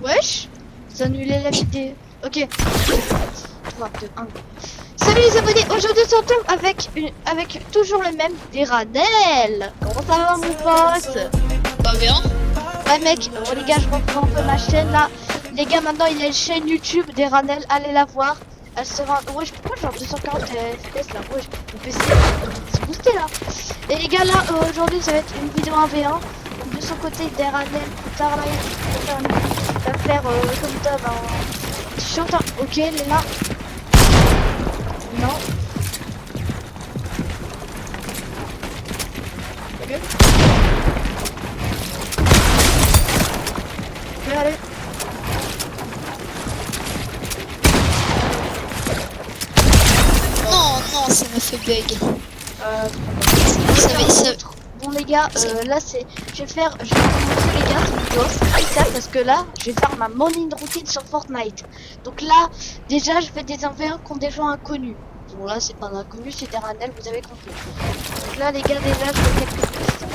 Wesh, j'ai annulé la vidéo. Ok. 3, 2, 1. Salut les abonnés, aujourd'hui on se retrouve avec toujours le même Deranel. Comment ça va mon pote? Pas bien. Ouais mec, les gars je reprends un peu ma chaîne là. Les gars maintenant il y a une chaîne YouTube Deranel, allez la voir. Elle sera... Wesh pourquoi genre 240 FPS là? Wesh, mon PC c'est boosté là. Et les gars là aujourd'hui ça va être une vidéo 1v1. De son côté Deranel plus tard là il va faire comme d'hab un t-shirt. Ok elle est là. Non. Ok. Allez. Non, ça me fait bug. Bon les gars, là c'est, je vais vous montrer les gars, c'est une vidéo parce que là, je vais faire ma morning routine sur Fortnite. Donc là, déjà, je fais des 1v1 contre des gens inconnus. Bon là, c'est pas un inconnu, c'est Deranel, vous avez compris. Donc là, les gars, déjà, je fais quelques pistes.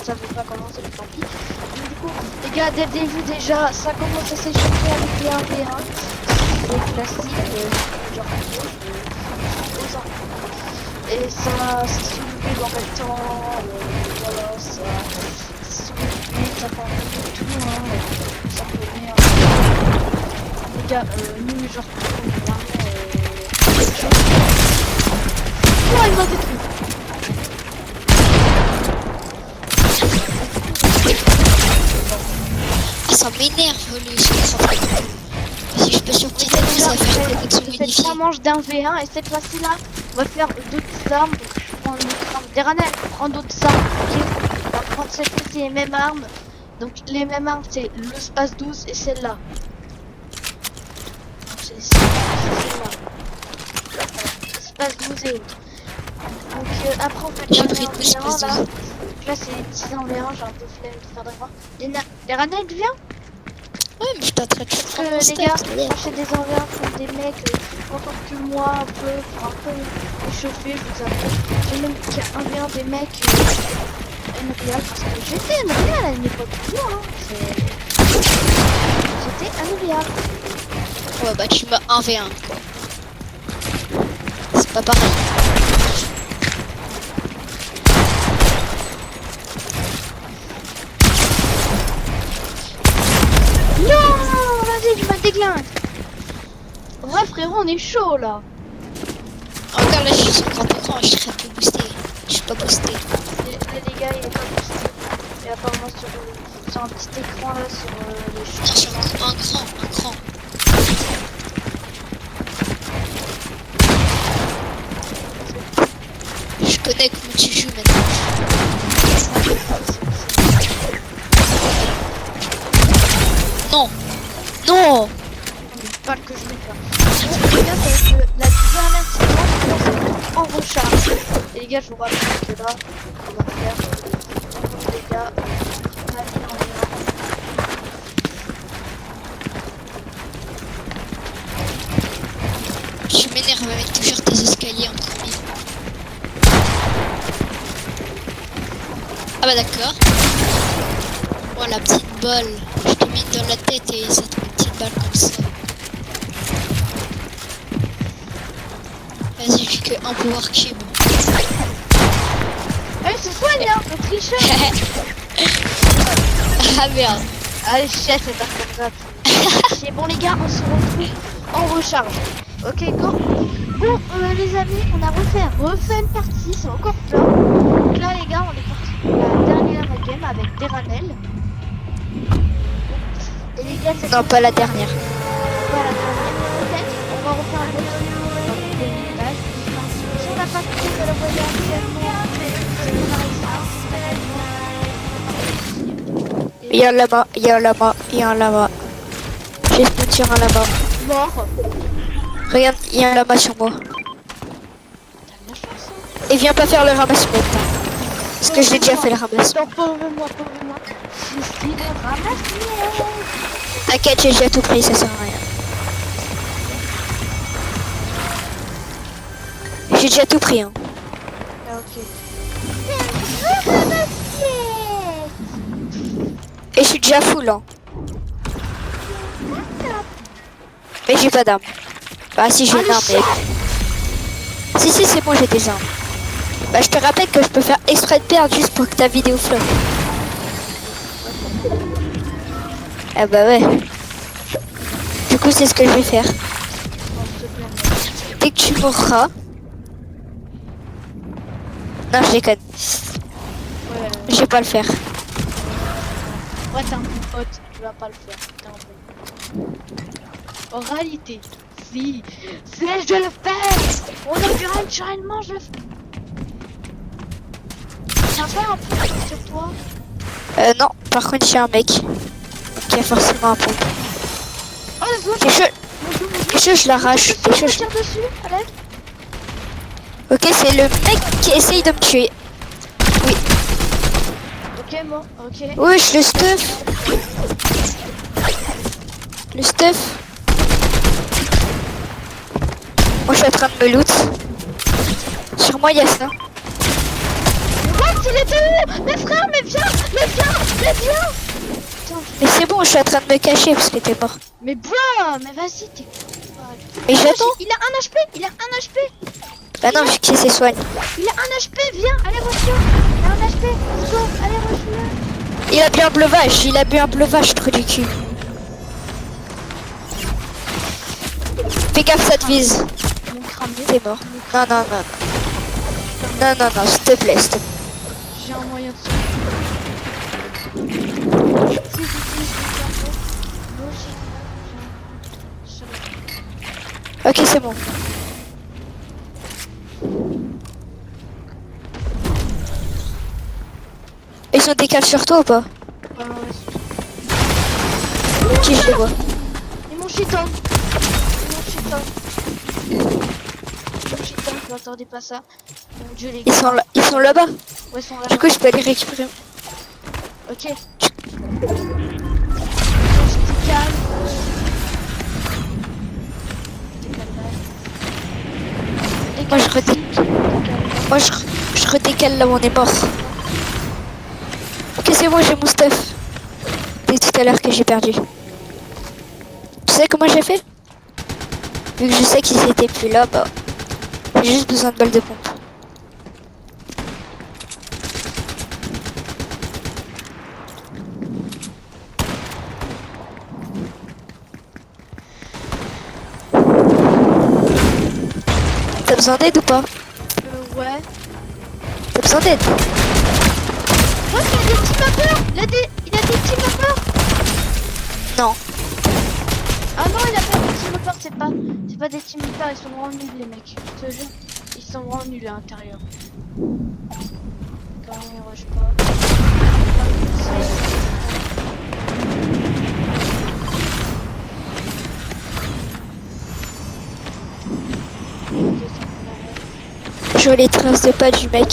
Ça veut pas commencer, mais tant pis. Donc, du coup, les gars, dès le début déjà, ça commence à s'échauffer avec les 1v1. C'est classique, genre et ça soulevé en même temps, voilà, ça soulevé, ça fait un peu de tout, hein, ça peut venir. Les gars, nous, genre, oh, il m'a détruit. Ah, ça m'énerve le son. Si je peux surprendre, ça va faire une connexion C'est unifiée. 3 manches d'un V1 et cette fois-ci là, on va faire d'autres armes. Donc je prends une autre arme. Deranel, prends d'autres armes. Ok. On va prendre cette fois-ci les mêmes armes. Donc les mêmes armes c'est le space 12 et celle-là. C'est celle-là. Space 12 et autres. Donc après on fait J'ai le pris dernier tout space là. 12. Donc là c'est les petits en V1, j'ai un peu flemme de faire d'avoir. Deranel viens. Ouais, mais je t'attrape Parce que les gars, quand je fais des envers contre des mecs encore que moi un peu, pour un peu échauffer, je vous avoue. J'ai même qu'il y a un v 1 des mecs Unreal, parce que j'étais Unreal à une époque plus loin, hein. J'étais Unreal. Ouais, bah tu m'as 1v1 quoi. C'est pas pareil. Non, vas-y, je me déglingue. Ouais frérot, on est chaud là. Regarde, là je suis sur grand écran et je serais un peu boosté. Je suis pas boosté. Les gars, il est pas boosté. Et apparemment sur un petit écran là, sur les Non, sur un cran. Je connais comment tu joues maintenant. Non. Non. Pas que je vais faire. Bon, les gars, ça va être la dernière séquence en recharge. Et les gars, je vous rappelle que là, on va faire les gars, allez, on y va. Tu m'énerves avec toujours tes escaliers en premier. Ah bah d'accord. Oh la petite balle. Je t'ai mis dans la tête et ça te met une petite balle comme ça. Vas-y, j'ai que un power cube. Allez, se soigne, hein, le tricheur. Ah merde. Allez, chef, c'est pas comme ça. C'est bon, les gars, on se retrouve en recharge. Ok, go. Bon, les amis, on a refait une partie, c'est encore plein. Donc là, les gars, on est parti pour la dernière game avec Deranel. Et les gars, c'est Non, pas la dernière. voilà, peut-être on va refaire un autre dans le démontage. Si on n'a pas fait de le voyer actuellement, Il y a un lama, il y a un lama, il y a un lama. J'ai spawn sur un lama. mort. Regarde, il y a un lama sur moi. Et viens pas faire le ramasse maintenant. Parce que j'ai déjà fait le ramasse. Non, pauvre-moi. Je suis le ramasse-moi. T'inquiète, j'ai déjà tout pris, ça sert à rien. J'ai déjà tout pris, hein. Ah, ok. Et je suis déjà full, hein. Mais j'ai pas d'armes. Bah si j'ai Ah, une le arme, mais... Si, c'est bon, j'ai des armes. Bah je te rappelle que je peux faire exprès de perdre juste pour que ta vidéo flop. Ah bah ouais. Du coup, c'est ce que je vais faire. Non, s'il te plaît, mec. Dès que tu mourras... Non, je déconne. Ouais, Je vais pas le faire. ouais, t'es un bon pote, tu vas pas le faire. T'es un bon pote. En réalité, si je le fais, on a naturellement, je le fais. T'as pas un peu sur toi? Non, par contre, j'ai un mec qui a forcément un pompe. Oh, les autres, Les choses, je l'arrache. Les choses, tire dessus, allez. Ok, c'est le mec qui essaye de me tuer. Oui. Ok, bon, ok. Oui, je le stuff. Le stuff. Moi, je suis en train de me loot. Sur moi, il y a ça. What, il était où? Mais frère, mais viens. Putain, Mais c'est bon, je suis en train de me cacher parce que t'es mort. mais bro, mais vas-y, t'es... Mais j'attends. Il a un HP, Bah non, vu qu'il se soigne. il a un HP, viens, allez, reçois. Il a un HP, let's go, allez, reçois. Il a bu un bleuvage, trou du cul. Fais gaffe, ça te vise. Mon crâne, T'es mort. Non, s'il te plaît, s'il te plaît. j'ai un moyen de sauver. Si j'utilise le cerveau, logiquement, Ok, c'est bon. Ils ont des cales sur toi ou pas? Ok, je les vois. Et mon chiton. Je m'attendais pas à ça. Mon dieu, les gars. Ils sont là-bas. Ouais, ils sont là. Du coup, je peux les récupérer. Ok. J'étais calme. Moi, je redécale là où on est mort. Ok, c'est moi, j'ai mon stuff. C'est tout à l'heure que j'ai perdu. Tu sais comment j'ai fait? Vu que je sais qu'ils étaient plus là, bah... J'ai juste besoin de balles de pompe. T'as besoin d'aide ou pas? Ouais. T'as besoin d'aide? Ouais, il a des petits vapeurs. Il a des petits vapeurs. Non. Ah non, il a pas des petits vapeurs, c'est pas des petits vapeurs, ils sont vraiment nuls les mecs. Je te jure, ils sont vraiment nuls à l'intérieur. Quand ils rushent pas. Je vois les traces de pas du mec.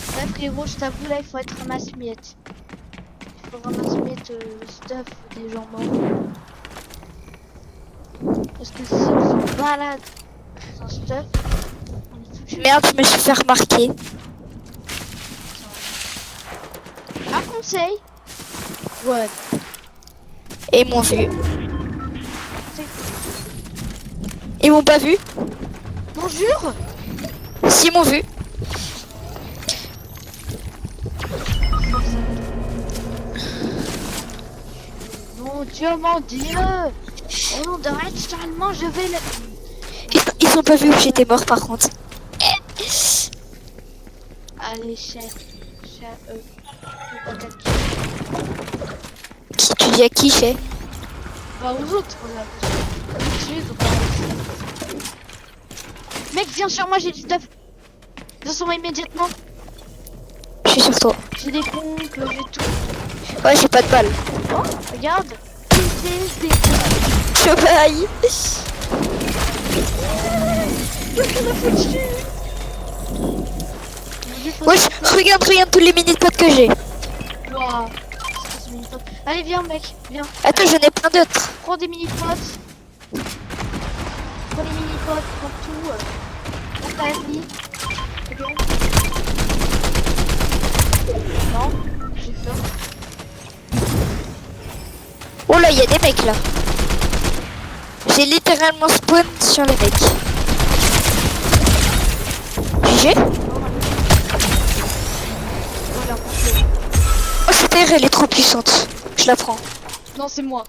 Bref frérot, je t'avoue là, il faut être ramasse-miettes. Il faut ramasse-miettes le stuff des gens morts. Parce que si on se balade sans stuff, on est foutu. Merde, je me suis fait remarquer. Un conseil. Ouais. Et ils m'ont vu. Ils m'ont pas vu. Bonjour. Si, ils m'ont vu. Mon dieu, mon dieu. Au nom de naturellement, je vais le... Ils ont pas vu où j'étais mort par contre. Allez, cher eux. Qui tu dis à qui, chez? Bah aux autres, là. Mec, viens sur moi, j'ai du stuff. Descends immédiatement. Je suis sur toi. J'ai des pompes, j'ai tout. Ouais, j'ai pas de balles. Oh, regarde. Des Je baille. Qu'est-ce qu'on a foutu? Wesh, regarde tous les mini-potes que j'ai. Waouh. Allez, viens, mec, viens. Attends, j'en ai plein d'autres. Prends des mini-potes. Prends des mini-potes, prends tout. Prends ta vie. Ok. Non, j'ai peur. Oh il y a des mecs là. J'ai littéralement spawn sur les mecs. GG. Voilà. Oh, cette air, elle est trop puissante. Je la prends. Non, c'est moi.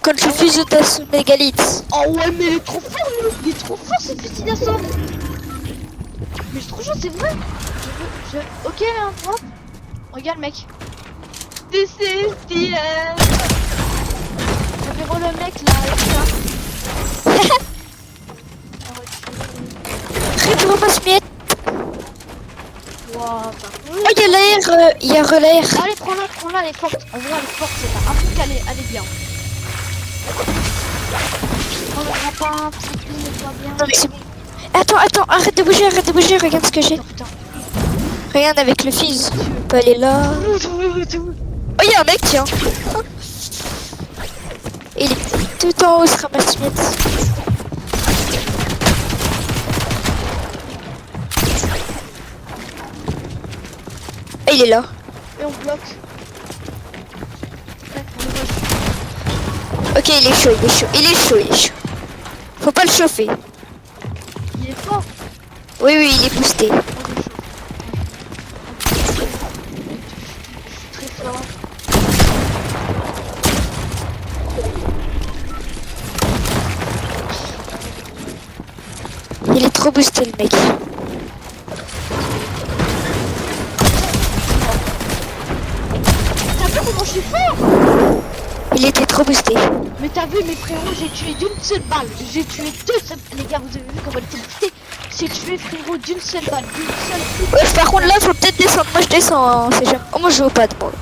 Quand je fuse d'assaut mégalith. Oh ouais, mais il est trop fort, lui. Il est trop fort, ce fusil d'assaut. Mais c'est trop chaud, c'est vrai. Ok, hein, hop. Regarde, mec. This is the end. Le mec là, avec ça. Rétro miette. Wow, Oh, il y a l'air, il y a l'air. allez, prends-la, elle est forte. En vrai, elle est forte, c'est pas un truc, elle est bien. On le prend pas, c'est tout, nettoie bien. Non, mais c'est bon. Attends, arrête de bouger, regarde ce que j'ai. Putain. Regarde avec le fils. On peut aller là. Oh, il y a un mec, tiens. Il est tout en haut, ce ramasse-miettes. Ah, il est là. Et on bloque. Ok, il est chaud. Faut pas le chauffer. Il est fort. Oui, il est boosté. Très fort. Il est trop boosté, le mec. T'as vu comment je suis fort? Il était trop boosté. Mais t'as vu mes frérots, j'ai tué d'une seule balle. J'ai tué deux seules... Les gars, vous avez vu comment elle était boostée? J'ai tué frérot d'une seule balle, d'une seule... Ouais, par contre, là, faut peut-être descendre. Moi, je descends, hein, c'est jamais... Oh, moi, je joue au pad, moi.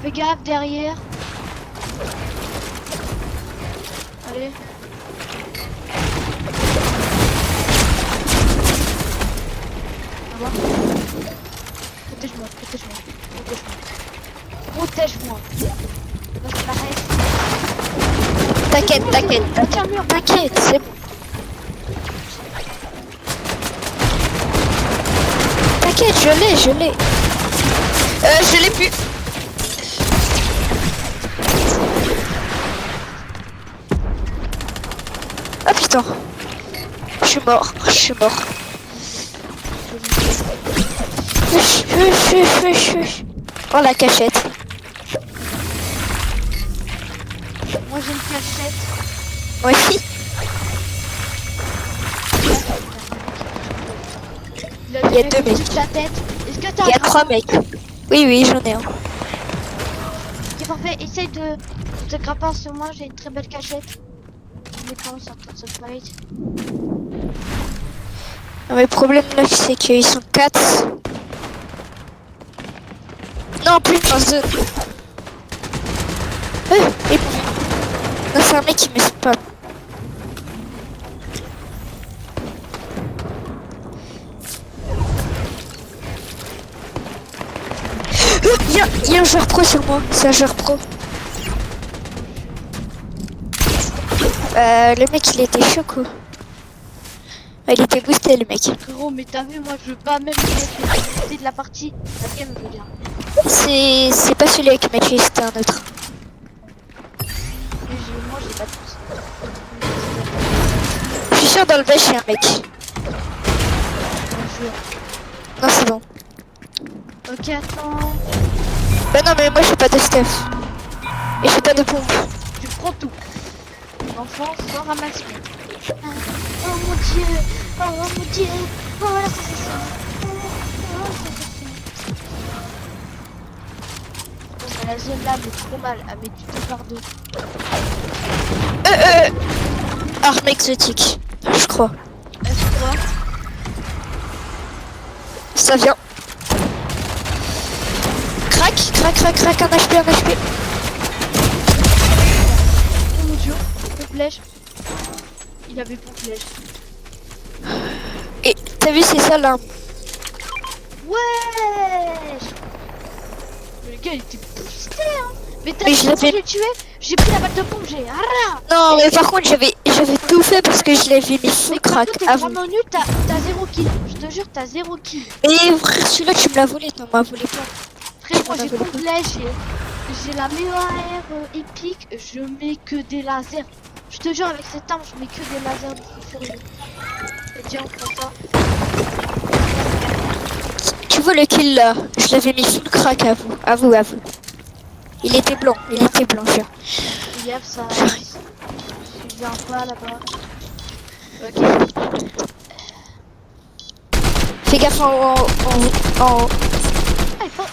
Fais gaffe, derrière. Allez. Au revoir. Protège-moi. Protège-moi. Là, c'est pareil. T'inquiète, c'est bon. T'inquiète, je l'ai. Je l'ai plus. Ah putain. Je suis mort. Oh, la cachette. Moi j'ai une cachette. Moi aussi. Il y a deux mecs. La tête. Est-ce que t'as Il y a 3 mecs. Oui, j'en ai un. Ok, parfait. Essaye de te grappin sur moi. J'ai une très belle cachette. Mais quand on sort de ce fight. Mais le problème là, c'est qu'ils sont 4. Non, plus en zone. Et... Non, c'est un mec qui me spam. Il y a un joueur pro sur moi. C'est un joueur pro. Le mec, il était chaud, quoi. Il était boosté, le mec. Gros, mais t'as vu, moi je veux pas même le de la partie. La game, je veux dire. C'est pas celui qui m'a tué, c'était un autre. Mais moi j'ai pas de pouce. Je suis sûr dans le bêche, il y a un mec. Non, c'est bon. Ok, attends. Bah non, mais moi j'ai pas de stuff. Et j'ai pas de pompe. Tu prends tout. L'enfant sans ramasser. Oh mon dieu. Oh mon dieu. Oh l'assassin. La zone là met trop mal. Elle met du 2 par 2. Arme exotique, je crois. Est-ce quoi? Ça vient. Crac, un HP. Oh mon dieu. Le flèche. Il avait pour flèche. Et t'as vu, c'est ça là. Ouais. Le gars il était boosté hein. Mais t'as Mais vu je l'ai comment fait. j'ai tué? J'ai pris la balle de pompe, j'ai ah. Non, mais par contre, j'avais tout fait parce que je l'avais mis full crack T'es avant. vraiment nul, t'as 0 kill. Je te jure, t'as 0 kill. Et frère, celui-là, tu me l'as volé, t'en m'as volé pas. Frère, moi j'ai complet, j'ai la meilleure AR épique, je mets que des lasers. Je te jure, avec cette arme, je mets que des lasers de fou furieux. Et tiens, on prend ça. Tu vois le kill là? Je l'avais mis full crack à vous. À vous. Il était blanc, jure. Yep, ça. Je viens pas là-bas. Ok. Fais gaffe en haut.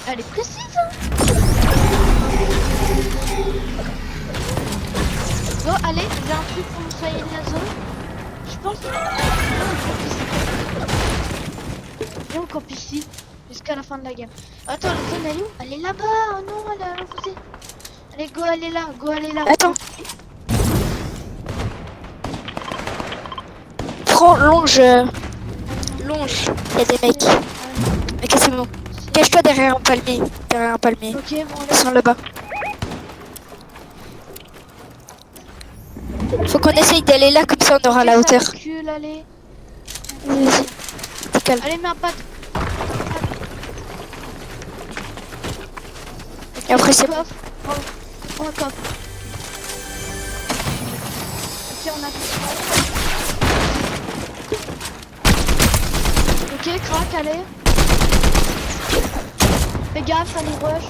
Elle est précise, hein. Bon, allez, j'ai un truc pour nettoyer la zone. Je pense. Viens, on campe ici. Jusqu'à la fin de la game. Attends, la zone elle est où? Elle est là-bas. Oh non, elle a repoussé. Allez, go, elle est là. Attends. Prends, longe. Longe. Il y a des mecs. Ok, c'est bon. Cache-toi derrière un palmier. Ok, bon, Ils sont là-bas. Faut qu'on essaye d'aller là, comme ça on aura la hauteur. Recule, allez. Vas-y. T'es calme. Allez, mets un pas. Et après c'est bon. On coffre. Ok, on a tout. Ok, crack, allez. Fais gaffe, ça nous rush.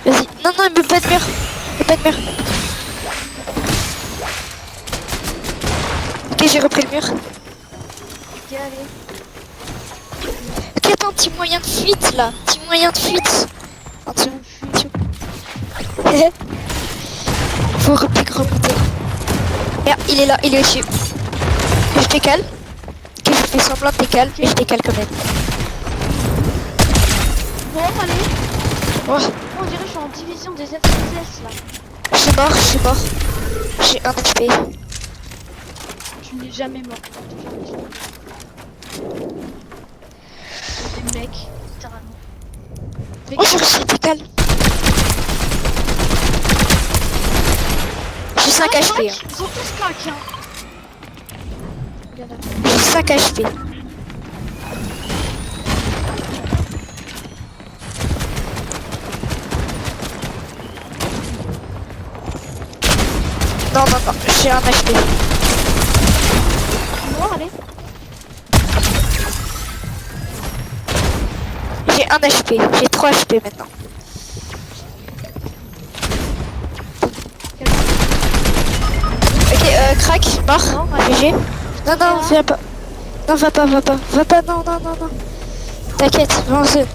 Vas-y. Non, il me pas de mur. Ok, j'ai repris le mur. Ok, allez. Ok, attends, petit moyen de fuite là. En dessous. Faut remonter. Merde, il est là, il est au-dessus. Je décale. Ok, je fais semblant de décale, mais je décale quand même. Bon, allez. Oh, On dirait que je suis en division des FCS là. je suis mort. J'ai un HP. Tu n'es jamais mort. Des mecs, littéralement. Oh, je décale. J'ai 5 HP. Hein. Ils ont tous crack, hein. J'ai 5 HP. Non, j'ai un HP. Bon, allez. J'ai 1 HP, j'ai 3 HP maintenant. Ok, crack, mort, GG. Non, viens pas. Non, va pas, non. T'inquiète, va en zone.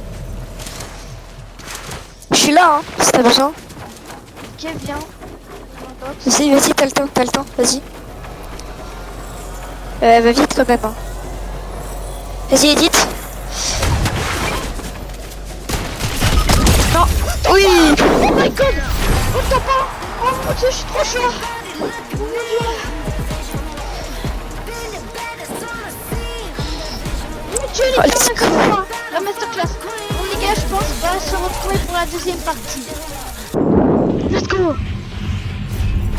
Je suis là, hein, si t'as besoin. Ok, viens. Vas-y, t'as le temps, vas-y. Va vite quand même, hein. Vas-y, Edith. Non, oui. Oh my god. Oh, t'as pas. Oh mon dieu, je suis trop chaud. Oh mon dieu. Tu es les gars, la masterclass. Bon les gars, je pense qu'on va se retrouver pour la deuxième partie. Let's go.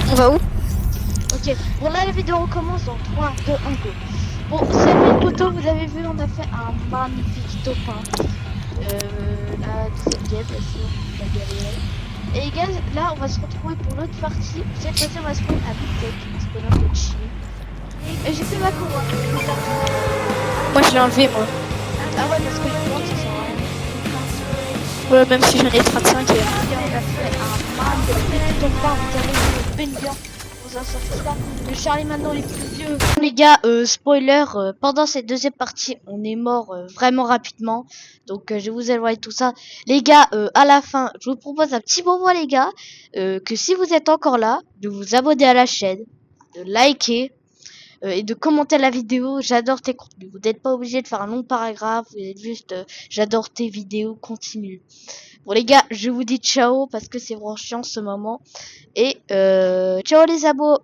On va où? Ok, bon là la vidéo recommence dans 3, 2, 1, go. Bon, salut les potos, vous avez vu, on a fait un magnifique top 1. La deuxième game, bien sûr, la galère. Et les gars, là on va se retrouver pour l'autre partie. Cette fois-ci on va se prendre à Big Tech, un spawn un peu chill. Et j'ai fait ma couronne. Moi je l'ai enlevé, moi. Ah ouais, parce que les couronnes ça sert à rien. Ouais, même si j'en ai 35. On a fait un magnifique top 1, vous avez bien bien. Vous en sortez pas. Le Charlie maintenant les plus vieux. Les gars, spoiler, pendant cette deuxième partie, on est mort vraiment rapidement. Donc je vais vous éloigner de tout ça. Les gars, à la fin, je vous propose un petit bonbon les gars. Que si vous êtes encore là, de vous abonner à la chaîne, de liker. Et de commenter la vidéo, j'adore tes contenus. Vous n'êtes pas obligé de faire un long paragraphe, vous êtes juste j'adore tes vidéos, continue. Bon les gars, je vous dis ciao parce que c'est vraiment chiant ce moment. Et ciao les abos.